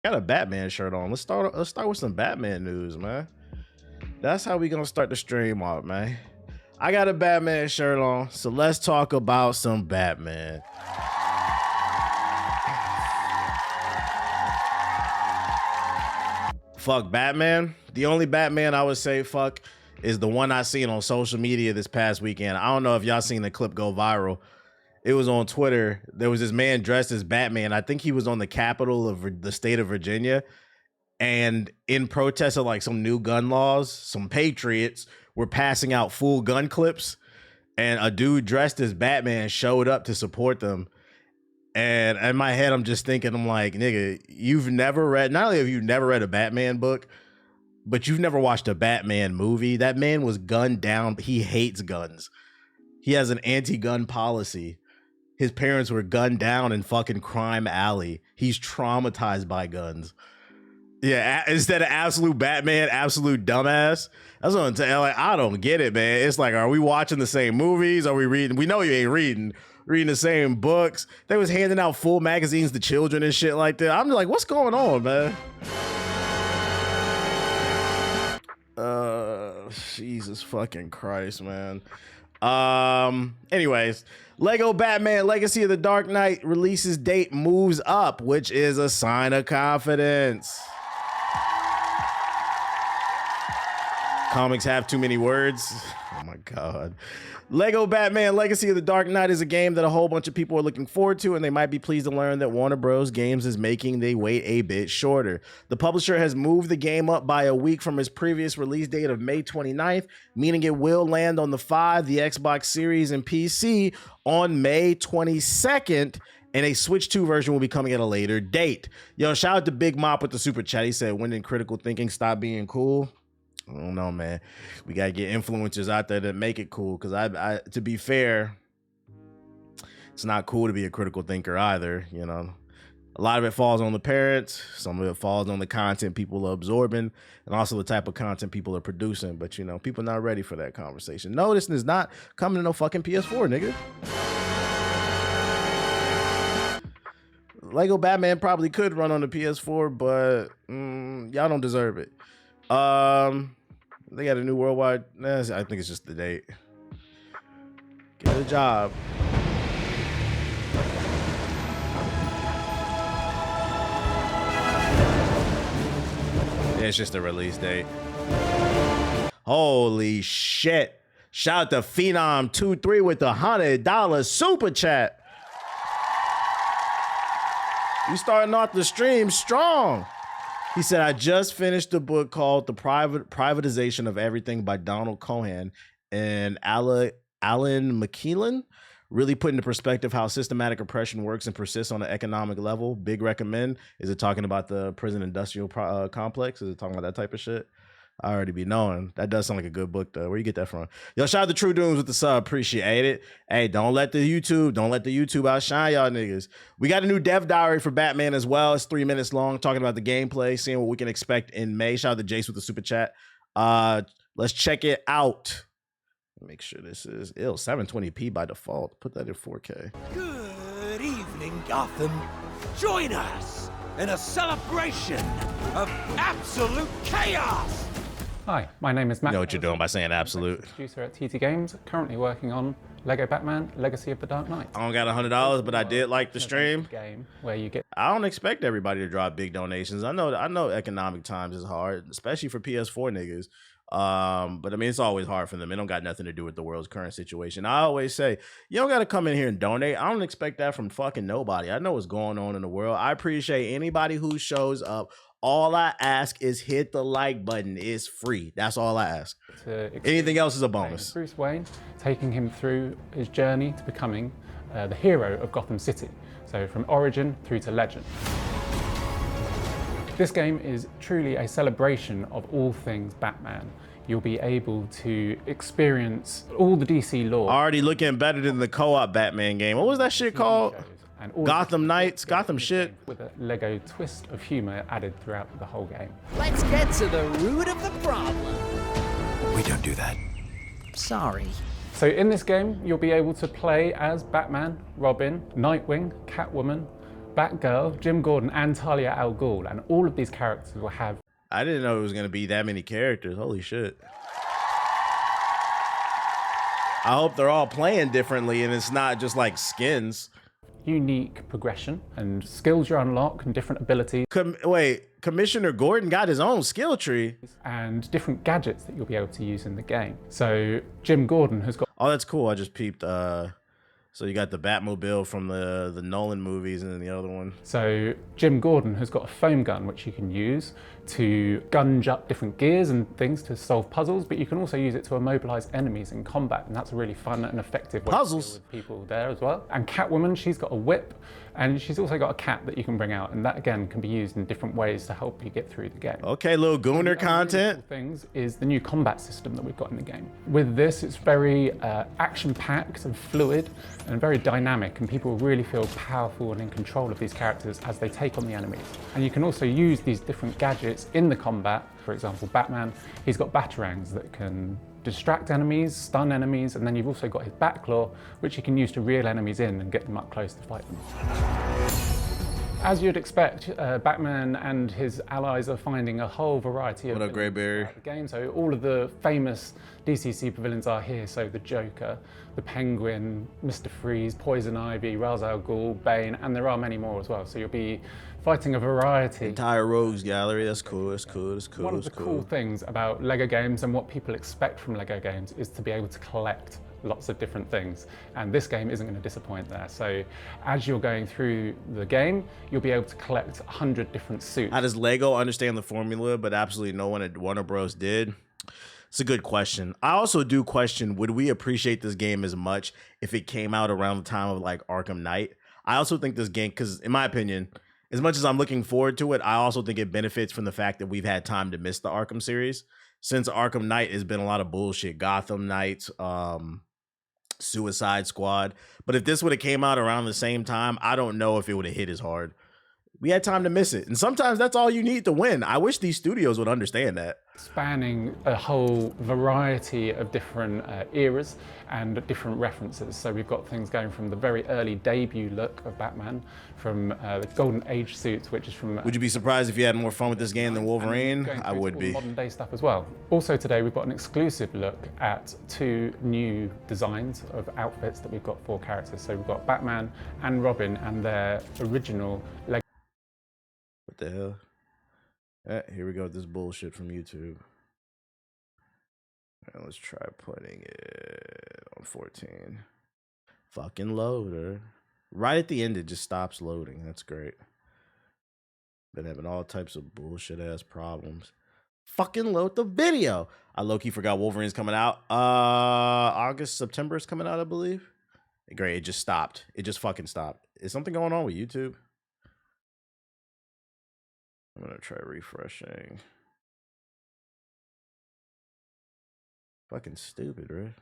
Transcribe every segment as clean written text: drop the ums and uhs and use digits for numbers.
Got a Batman shirt on. Let's start with some Batman news, man. That's how we gonna start the stream off, man. I got a Batman shirt on, so let's talk about some Batman. Fuck Batman. The only Batman I would say fuck is the one I seen on social media this past weekend. I don't know if y'all seen the clip go viral. It was on Twitter. There was this man dressed as Batman. I think he was on the Capitol of the state of Virginia. And in protest of like some new gun laws, some patriots were passing out full gun clips. And a dude dressed as Batman showed up to support them. And in my head, I'm just thinking, I'm like, nigga, you've never read, not only have you never read a Batman book, but you've never watched a Batman movie. That man was gunned down. He hates guns. He has an anti-gun policy. His parents were gunned down in fucking Crime Alley. He's traumatized by guns. Yeah, instead of absolute Batman, absolute dumbass. That's what I'm telling you. Like, I don't get it, man. It's like, are we watching the same movies? Are we reading? We know you ain't reading the same books. They was handing out full magazines to children and shit like that. I'm like, what's going on, man? Jesus fucking Christ, man. Anyways, Lego Batman Legacy of the Dark Knight releases date moves up, which is a sign of confidence. Comics have too many words. Oh my God. Lego Batman Legacy of the Dark Knight is a game that a whole bunch of people are looking forward to, and they might be pleased to learn that Warner Bros. Games is making the wait a bit shorter. The publisher has moved the game up by a week from its previous release date of May 29th, meaning it will land on the 5, the Xbox Series, and PC on May 22nd, and a Switch 2 version will be coming at a later date. Yo, shout out to Big Mop with the super chat. He said, when did critical thinking stop being cool? I don't know, man. We gotta get influencers out there that make it cool. Because I, to be fair, it's not cool to be a critical thinker either. You know, a lot of it falls on the parents. Some of it falls on the content people are absorbing, and also the type of content people are producing. But you know, people not ready for that conversation. No, this is not coming to no fucking PS4, nigga. Lego Batman probably could run on the PS4, but y'all don't deserve it. They got a new worldwide. I think it's just the date. Get a job. Yeah, it's just a release date. Holy shit! Shout out to Phenom23 with the $100 super chat. You starting off the stream strong. He said, I just finished a book called The Privatization of Everything by Donald Cohen and Alan McKeelan. Really put into perspective how systematic oppression works and persists on an economic level. Big recommend. Is it talking about the prison industrial complex? Is it talking about that type of shit? I already be knowing. That does sound like a good book, though. Where you get that from? Yo, shout out to True Dooms with the sub. Appreciate it. Hey, don't let the YouTube outshine y'all niggas. We got a new dev diary for Batman as well. It's 3 minutes long, talking about the gameplay, seeing what we can expect in May. Shout out to Jace with the super chat. Let's check it out. Make sure this is 720p by default. Put that in 4K. Good evening, Gotham. Join us in a celebration of absolute chaos. Hi, my name is Matt. You know what you're doing by saying absolute. Producer at TT Games, currently working on Lego Batman Legacy of the Dark Knight. I don't got $100, but I did like the stream. Game where you get. I don't expect everybody to drop big donations. I know economic times is hard, especially for PS4 niggas. But I mean, it's always hard for them. It don't got nothing to do with the world's current situation. I always say, you don't got to come in here and donate. I don't expect that from fucking nobody. I know what's going on in the world. I appreciate anybody who shows up. All I ask is hit the like button. It's free. That's all I ask. Anything else is a bonus. Bruce Wayne, taking him through his journey to becoming the hero of Gotham City. So from origin through to legend. This game is truly a celebration of all things Batman. You'll be able to experience all the DC lore. Already looking better than the co-op Batman game. What was that shit called? Gotham Knights, Gotham shit. With a Lego twist of humor added throughout the whole game. Let's get to the root of the problem. We don't do that. Sorry. So in this game, you'll be able to play as Batman, Robin, Nightwing, Catwoman, Batgirl, Jim Gordon, and Talia al Ghul, and all of these characters will have. I didn't know it was gonna be that many characters. Holy shit. I hope they're all playing differently and it's not just like skins. Unique progression and skills you unlock and different abilities. Wait, Commissioner Gordon got his own skill tree. And different gadgets that you'll be able to use in the game. So Jim Gordon has got. Oh, that's cool. I just peeped. So you got the Batmobile from the Nolan movies and then the other one. So Jim Gordon has got a foam gun which you can use to gunge up different gears and things to solve puzzles, but you can also use it to immobilize enemies in combat, and that's a really fun and effective way to deal with people there as well. And Catwoman, she's got a whip, and she's also got a cat that you can bring out, and that again can be used in different ways to help you get through the game. Okay, little Gooner content. Cool things is the new combat system that we've got in the game. With this, it's very action-packed and fluid and very dynamic, and people really feel powerful and in control of these characters as they take on the enemies. And you can also use these different gadgets in the combat. For example, Batman, he's got batarangs that can distract enemies, stun enemies, and then you've also got his Batclaw, which you can use to reel enemies in and get them up close to fight them. As you'd expect, Batman and his allies are finding a whole variety of What up, Greyberry? the game. So all of the famous DC supervillains are here. So the Joker, the Penguin, Mr. Freeze, Poison Ivy, Ra's al Ghul, Bane, and there are many more as well. So you'll be fighting a variety. Entire rogues gallery. That's cool. That's cool. That's cool. One of the cool things about Lego games and what people expect from Lego games is to be able to collect lots of different things, and this game isn't going to disappoint there. So as you're going through the game, you'll be able to collect 100 different suits. How does Lego understand the formula but absolutely no one at Warner Bros did? It's a good question. I also do question, would we appreciate this game as much if it came out around the time of like Arkham Knight? I also think this game, because in my opinion, as much as I'm looking forward to it, I also think it benefits from the fact that we've had time to miss the Arkham series. Since Arkham Knight has been a lot of bullshit. Gotham Knight, Suicide Squad. But if this would have came out around the same time, I don't know if it would have hit as hard. We had time to miss it. And sometimes that's all you need to win. I wish these studios would understand that. Spanning a whole variety of different eras and different references. So we've got things going from the very early debut look of Batman, from the Golden Age suits, which is from... Would you be surprised if you had more fun with this game than Wolverine? I would be. Modern day stuff as well. Also today we've got an exclusive look at 2 new designs of outfits that we've got for characters. So we've got Batman and Robin and their original Lego. What the hell? Here we go with this bullshit from YouTube. Right, let's try putting it on 14. Fucking loader. Right at the end, it just stops loading. That's great. Been having all types of bullshit ass problems. Fucking load the video. I low-key forgot Wolverine's coming out. August, September is coming out, I believe. Great, it just stopped. It just fucking stopped. Is something going on with YouTube? I'm gonna try refreshing. Fucking stupid, right?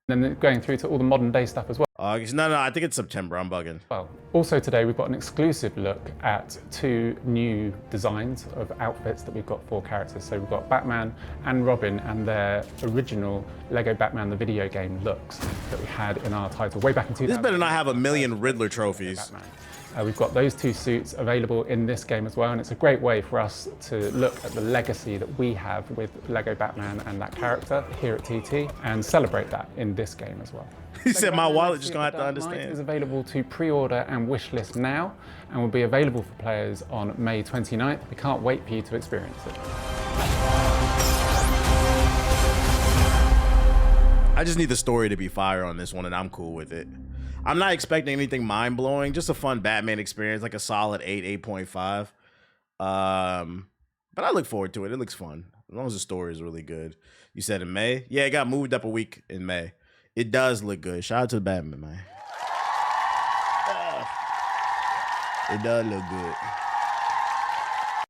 And then going through to all the modern day stuff as well. August? No, I think it's September. I'm bugging. Well, also today we've got an exclusive look at 2 new designs of outfits that we've got for characters. So we've got Batman and Robin and their original Lego Batman the video game looks that we had in our title way back in 2000. This better not have a million Riddler trophies. We've got those 2 suits available in this game as well, and it's a great way for us to look at the legacy that we have with Lego Batman and that character here at TT and celebrate that in this game as well. He said my wallet just gonna have to understand. It is available to pre-order and wishlist now and will be available for players on May 29th. We can't wait for you to experience it. I just need the story to be fire on this one, and I'm cool with it. I'm not expecting anything mind-blowing, just a fun Batman experience, like a solid 8, 8.5. But I look forward to it. It looks fun, as long as the story is really good. You said in May? Yeah, it got moved up a week in May. It does look good. Shout out to the Batman, man. It does look good.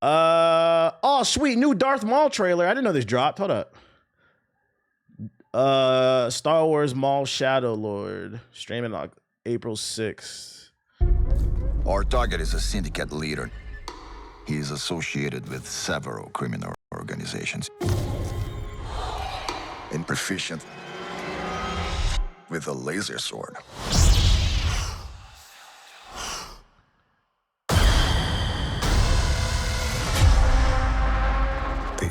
Oh, sweet, new Darth Maul trailer. I didn't know this dropped. Hold up. Star Wars Maul Shadow Lord, streaming on April 6th. Our target is a syndicate leader. He is associated with several criminal organizations. And proficient with a laser sword.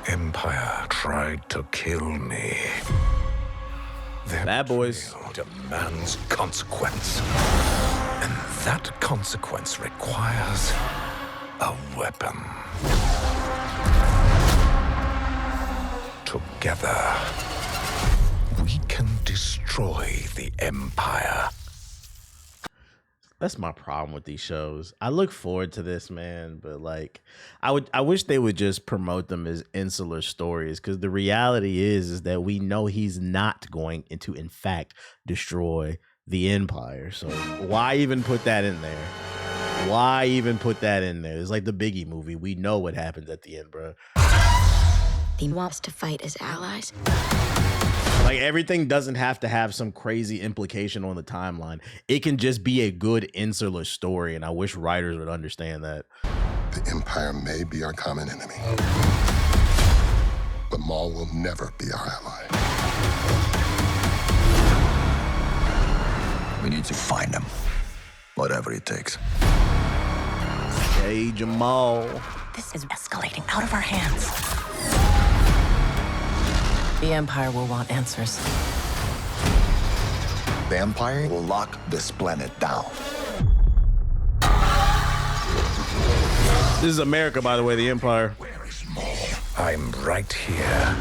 Empire tried to kill me. Their Bad boys. betrayal demands consequence. And that consequence requires a weapon. Together, we can destroy the Empire. That's my problem with these shows. I look forward to this, man, but like I wish they would just promote them as insular stories, because the reality is that we know he's not going to in fact destroy the Empire. So why even put that in there? Why even put that in there? It's like the Biggie movie. We know what happens at the end, bro. He wants to fight as allies. Like, everything doesn't have to have some crazy implication on the timeline. It can just be a good insular story, and I wish writers would understand that. The Empire may be our common enemy, but Maul will never be our ally. We need to find him, whatever it takes. Hey, Jamal. This is escalating out of our hands. The Empire will want answers. The Empire will lock this planet down. This is America, by the way, the Empire. Where is Maul? I'm right here.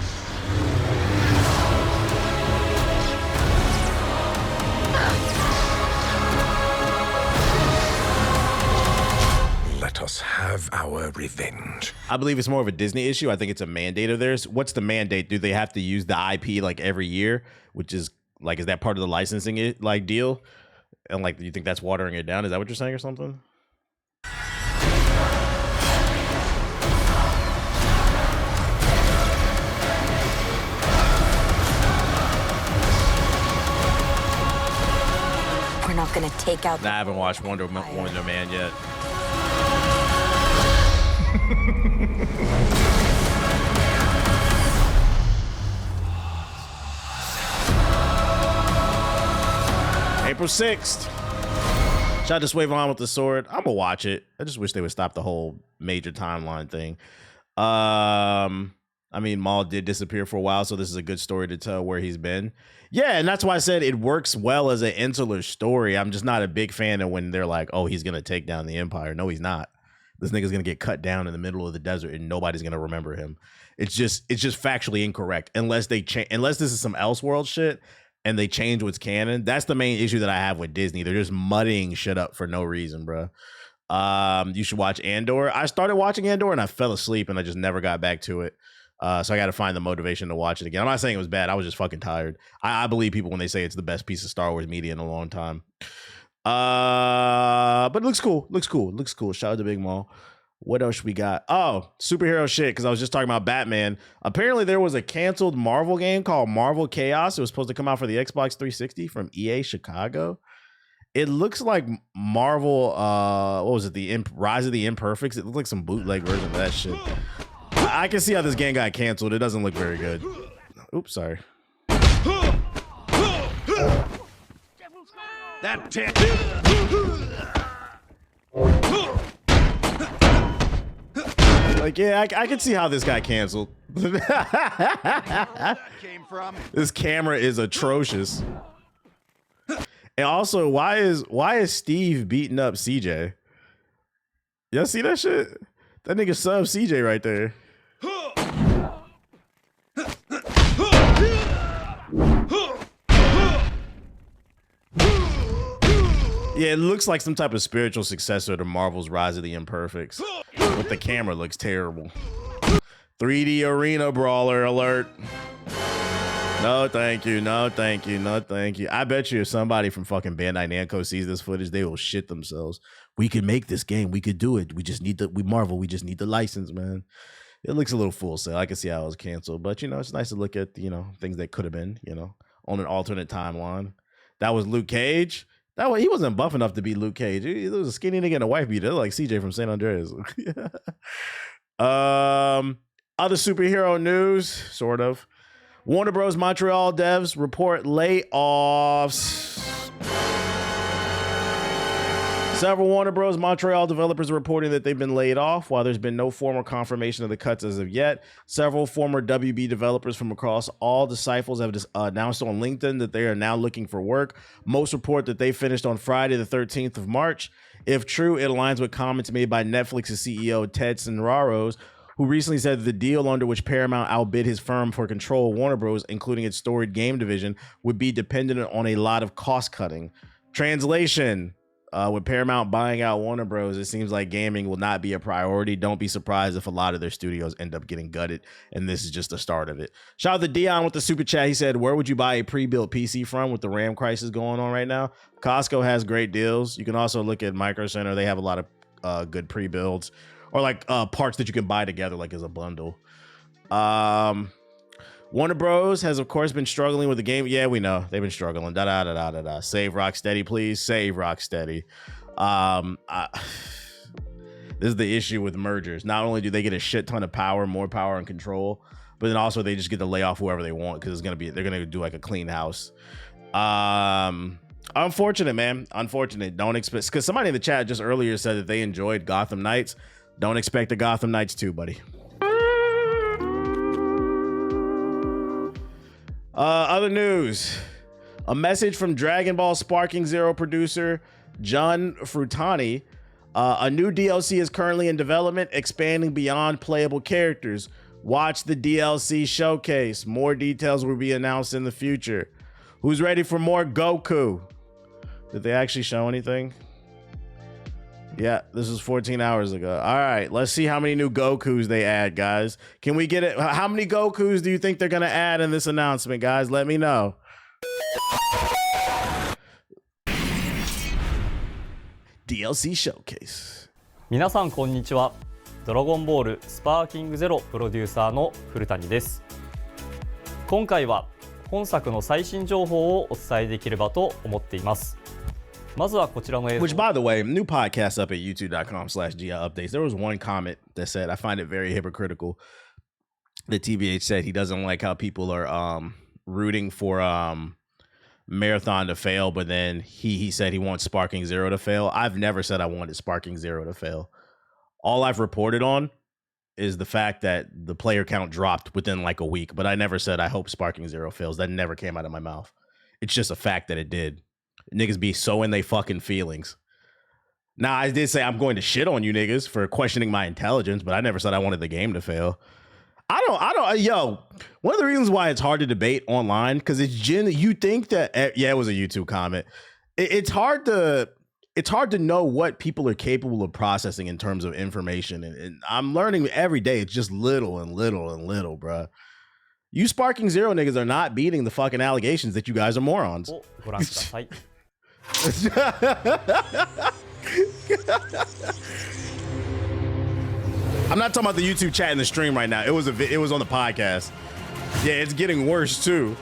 Let us have our revenge. I believe it's more of a Disney issue. I think it's a mandate of theirs. What's the mandate? Do they have to use the IP like every year? Which is like, is that part of the licensing like deal? And like, do you think that's watering it down? Is that what you're saying or something? We're not gonna take out. Nah, I haven't watched Wonder Man yet. April 6th. Shout out to Swave On with the sword. I'm gonna watch it. I just wish they would stop the whole major timeline thing. I mean, Maul did disappear for a while, so this is a good story to tell where he's been. Yeah, and that's why I said it works well as an insular story. I'm just not a big fan of when they're like, oh, he's gonna take down the Empire. No, he's not. This nigga's gonna get cut down in the middle of the desert and nobody's gonna remember him. It's just factually incorrect unless they change. Unless this is some Elseworld shit and they change what's canon. That's the main issue that I have with Disney. They're just muddying shit up for no reason, bro. You should watch Andor. I started watching Andor and I fell asleep and I just never got back to it. So I got to find the motivation to watch it again. I'm not saying it was bad. I was just fucking tired. I believe people when they say it's the best piece of Star Wars media in a long time. But it looks cool. Looks cool. Shout out to Big Maul. What else we got? Oh, superhero shit. Because I was just talking about Batman. Apparently there was a canceled Marvel game called Marvel Chaos. It was supposed to come out for the Xbox 360 from EA Chicago. It looks like Marvel, what was it? The Rise of the Imperfects. It looked like some bootleg version of that shit. I can see how this game got canceled. It doesn't look very good. Oops, sorry. That tick. Like, yeah, I can see how this got canceled. This camera is atrocious. And also, why is Steve beating up CJ? Y'all see that shit? That nigga sub CJ right there. Yeah, it looks like some type of spiritual successor to Marvel's Rise of the Imperfects. But the camera looks terrible. 3D arena brawler alert. No, thank you. No, thank you. No, thank you. I bet you if somebody from fucking Bandai Namco sees this footage, they will shit themselves. We could make this game. We could do it. We just need Marvel. We just need the license, man. It looks a little Full Sail. I can see how it was canceled. But, it's nice to look at, things that could have been, on an alternate timeline. That was Luke Cage. He wasn't buff enough to be Luke Cage. He was a skinny nigga and a wife beater, like CJ from San Andreas. Other superhero news, sort of. Warner Bros. Montreal devs report layoffs. Several Warner Bros. Montreal developers are reporting that they've been laid off. While there's been no formal confirmation of the cuts as of yet, several former WB developers from across all disciples have announced on LinkedIn that they are now looking for work. Most report that they finished on Friday, the 13th of March. If true, it aligns with comments made by Netflix's CEO Ted Sarandos, who recently said that the deal under which Paramount outbid his firm for control of Warner Bros., including its storied game division, would be dependent on a lot of cost cutting. Translation, with Paramount buying out Warner Bros., it seems like gaming will not be a priority. Don't be surprised if a lot of their studios end up getting gutted, and this is just the start of it. Shout out to Dion with the super chat. He said, where would you buy a pre-built PC from with the RAM crisis going on right now? Costco has great deals. You can also look at Micro Center. They have a lot of good pre-builds. Or like parts that you can buy together, like as a bundle. Warner Bros. Has, of course, been struggling with the game. Yeah, we know. They've been struggling. Da-da-da-da-da-da. Save Rocksteady, please. Save Rocksteady. This is the issue with mergers. Not only do they get a shit ton of power, more power and control, but then also they just get to lay off whoever they want because they're gonna do like a clean house. Unfortunate, man. Unfortunate. Don't expect, because somebody in the chat just earlier said that they enjoyed Gotham Knights. Don't expect the Gotham Knights 2, buddy. Other news. A message from Dragon Ball Sparking Zero producer John Frutani. A new DLC is currently in development, expanding beyond playable characters. Watch the DLC showcase. More details will be announced in the future. Who's ready for more Goku? Did they actually show anything? Yeah, this was 14 hours ago. All right, let's see how many new Gokus they add, guys. Can we get it? How many Gokus do you think they're going to add in this announcement, guys? Let me know. DLC Showcase. 皆さんこんにちは。ドラゴンボールスパーキングゼロプロデューサーの古谷です。今回は本作の最新情報をお伝えできればと思っています。まずはこちらの映像。 Which, by the way, new podcast up at youtube.com/GIupdates. There was one comment that said, I find it very hypocritical that TBH said he doesn't like how people are rooting for Marathon to fail, but then he said he wants Sparking Zero to fail. I've never said I wanted Sparking Zero to fail. All I've reported on is the fact that the player count dropped within like a week, but I never said I hope Sparking Zero fails. That never came out of my mouth. It's just a fact that it did. Niggas be so in they fucking feelings. Now, I did say I'm going to shit on you niggas for questioning my intelligence, but I never said I wanted the game to fail. Yo, one of the reasons why it's hard to debate online, because it's you think that, yeah, it was a YouTube comment. It's hard to know what people are capable of processing in terms of information. And I'm learning every day. It's just little and little and little, bruh. You Sparking Zero niggas are not beating the fucking allegations that you guys are morons. I'm not talking about the YouTube chat in the stream right now. It was on the podcast. Yeah, it's getting worse too.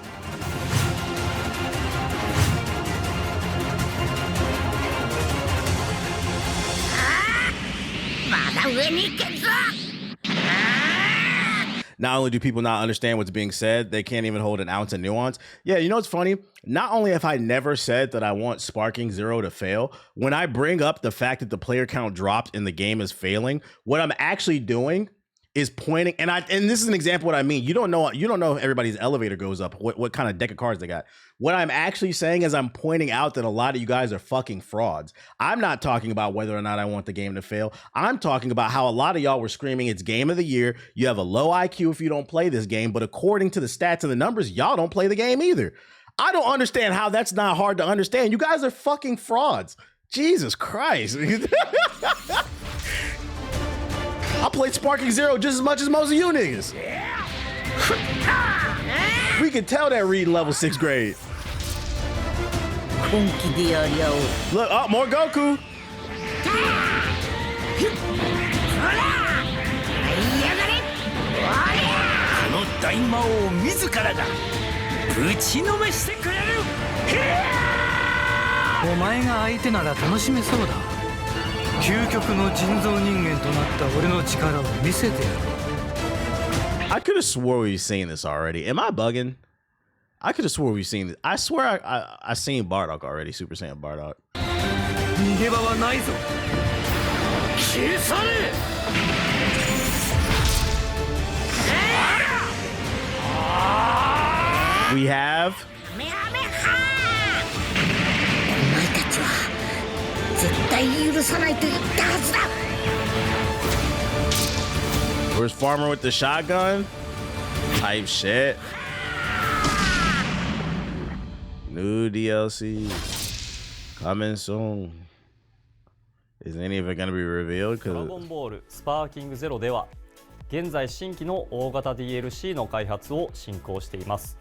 Not only do people not understand what's being said, they can't even hold an ounce of nuance. Yeah, you know what's funny? Not only have I never said that I want Sparking Zero to fail, when I bring up the fact that the player count dropped and the game is failing, what I'm actually doing is pointing, and this is an example of what I mean. You don't know if everybody's elevator goes up, what kind of deck of cards they got. What I'm actually saying is I'm pointing out that a lot of you guys are fucking frauds. I'm not talking about whether or not I want the game to fail. I'm talking about how a lot of y'all were screaming it's game of the year. You have a low IQ if you don't play this game, but according to the stats and the numbers, y'all don't play the game either. I don't understand how that's not hard to understand. You guys are fucking frauds. Jesus Christ. I played Sparking Zero just as much as most of you niggas. We can tell that reading level 6th grade. Look, oh, more Goku. I could have swore we've seen this already. Am I bugging? I could have swore we've seen this. I swear I seen Bardock already, Super Saiyan Bardock. 逃げ場はないぞ。消され。We have お前たちは絶対許さないと言ったはずだ。 Where's Farmer with the shotgun? Type shit. New DLC coming soon. Is any of it going to be revealed? ドラゴンボールスパーキングゼロでは現在新規の大型 DLC の開発を進行しています。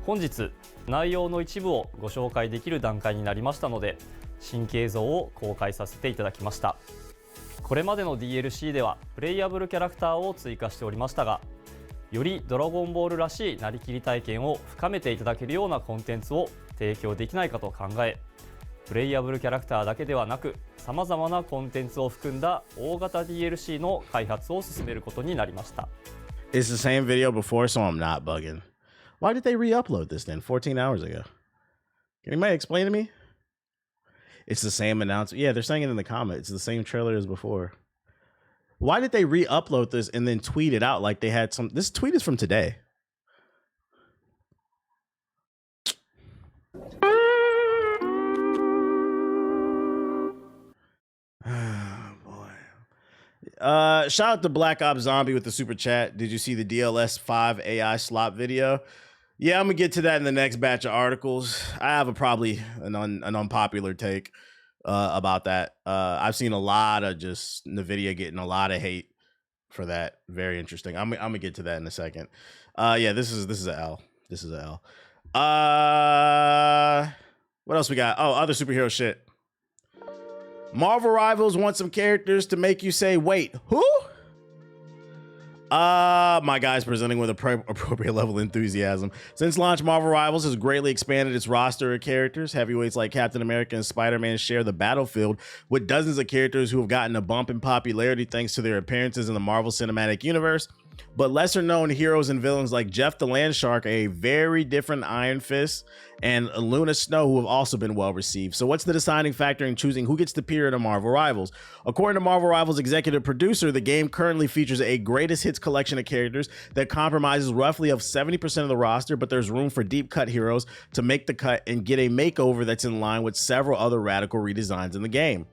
本日内容の一部をご紹介できる段階になりましたので新規映像を公開させていただきました。これまでの DLC ではプレイヤブルキャラクターを追加しておりましたが、よりドラゴンボールらしいなりきり体験を深めていただけるようなコンテンツを提供できないかと考え、プレイヤブルキャラクターだけではなくさまざまなコンテンツを含んだ大型 DLC の開発を進めることになりました。 It's the same video before, so I'm not bugging. Why did they re-upload this then 14 hours ago? Can anybody explain to me? It's the same announcement. Yeah, they're saying it in the comment. It's the same trailer as before. Why did they re-upload this and then tweet it out like they had some? This tweet is from today. Oh boy. Shout out to Black Ops Zombie with the super chat. Did you see the DLS 5 AI slop video? Yeah, I'm gonna get to that in the next batch of articles. I have an unpopular take about that. I've seen a lot of just NVIDIA getting a lot of hate for that. Very interesting. I'm gonna get to that in a second. Yeah, this is an L. This is an L. What else we got? Oh, other superhero shit. Marvel Rivals want some characters to make you say, wait, who? My guy's presenting with appropriate level of enthusiasm. Since launch, Marvel Rivals has greatly expanded its roster of characters. Heavyweights like Captain America and Spider-Man share the battlefield with dozens of characters who have gotten a bump in popularity thanks to their appearances in the Marvel Cinematic Universe. But lesser known heroes and villains like Jeff the Land Shark, a very different Iron Fist, and Luna Snow, who have also been well received. So what's the deciding factor in choosing who gets to appear in a Marvel Rivals? According to Marvel Rivals executive producer, the game currently features a greatest hits collection of characters that compromises roughly of 70% of the roster, but there's room for deep cut heroes to make the cut and get a makeover that's in line with several other radical redesigns in the game.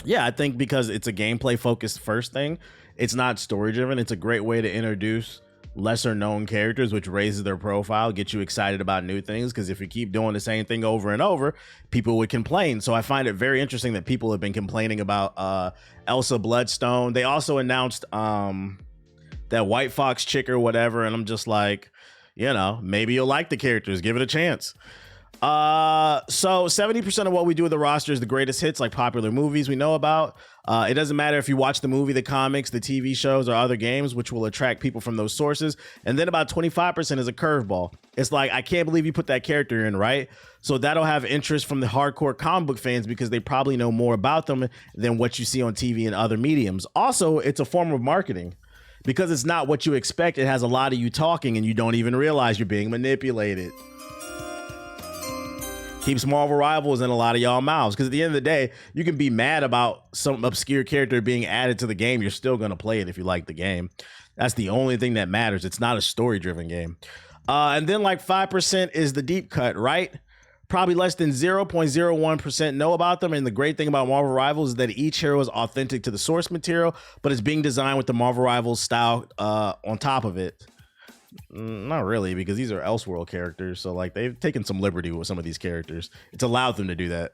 Yeah, I think because it's a gameplay focused first thing, it's not story driven. It's a great way to introduce lesser known characters, which raises their profile, get you excited about new things. Because if you keep doing the same thing over and over, people would complain. So I find it very interesting that people have been complaining about Elsa Bloodstone. They also announced that White Fox chick or whatever, and I'm just like, you know, maybe you'll like the characters, give it a chance. So 70% of what we do with the roster is the greatest hits, like popular movies we know about. It doesn't matter if you watch the movie, the comics, the TV shows, or other games, which will attract people from those sources. And then about 25% is a curveball. It's like, I can't believe you put that character in, right? So that'll have interest from the hardcore comic book fans because they probably know more about them than what you see on TV and other mediums. Also, it's a form of marketing. Because it's not what you expect, it has a lot of you talking and you don't even realize you're being manipulated. Keeps Marvel Rivals in a lot of y'all mouths, because at the end of the day, you can be mad about some obscure character being added to the game. You're still going to play it if you like the game. That's the only thing that matters. It's not a story-driven game. And then like 5% is the deep cut, right? Probably less than 0.01% know about them. And the great thing about Marvel Rivals is that each hero is authentic to the source material, but it's being designed with the Marvel Rivals style on top of it. Not really, because these are Elseworld characters, so like they've taken some liberty with some of these characters. It's allowed them to do that.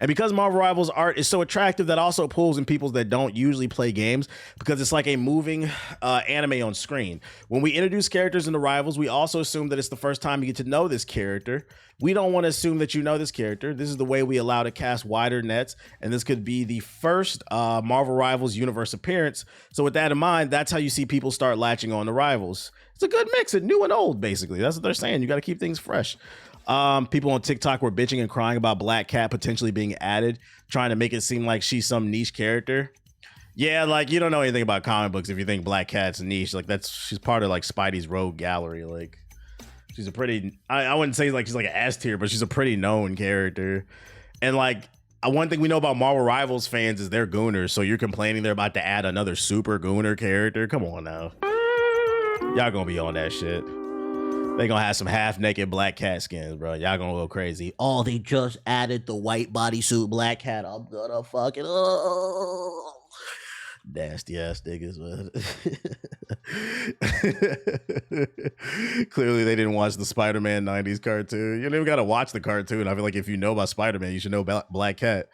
And because Marvel Rivals art is so attractive, that also pulls in people that don't usually play games, because it's like a moving anime on screen. When we introduce characters into Rivals, we also assume that it's the first time you get to know this character. We don't want to assume that you know this character. This is the way we allow to cast wider nets, and this could be the first Marvel Rivals universe appearance. So with that in mind, that's how you see people start latching on to Rivals. It's a good mix of new and old, basically. That's what they're saying. You got to keep things fresh. People on TikTok were bitching and crying about Black Cat potentially being added, trying to make it seem like she's some niche character. Yeah, like you don't know anything about comic books if you think Black Cat's niche. Like she's part of like Spidey's rogue gallery. Like she's a pretty, I wouldn't say like she's like an S tier, but she's a pretty known character. And like one thing we know about Marvel Rivals fans is they're gooners. So you're complaining they're about to add another super gooner character? Come on now. Y'all gonna be on that shit. They gonna have some half-naked Black Cat skins, bro. Y'all gonna go crazy. Oh, they just added the white bodysuit Black Cat. I'm gonna fucking nasty ass niggas, man. Clearly, they didn't watch the Spider-Man 90s cartoon. You don't even gotta watch the cartoon. I feel like if you know about Spider-Man, you should know about Black Cat.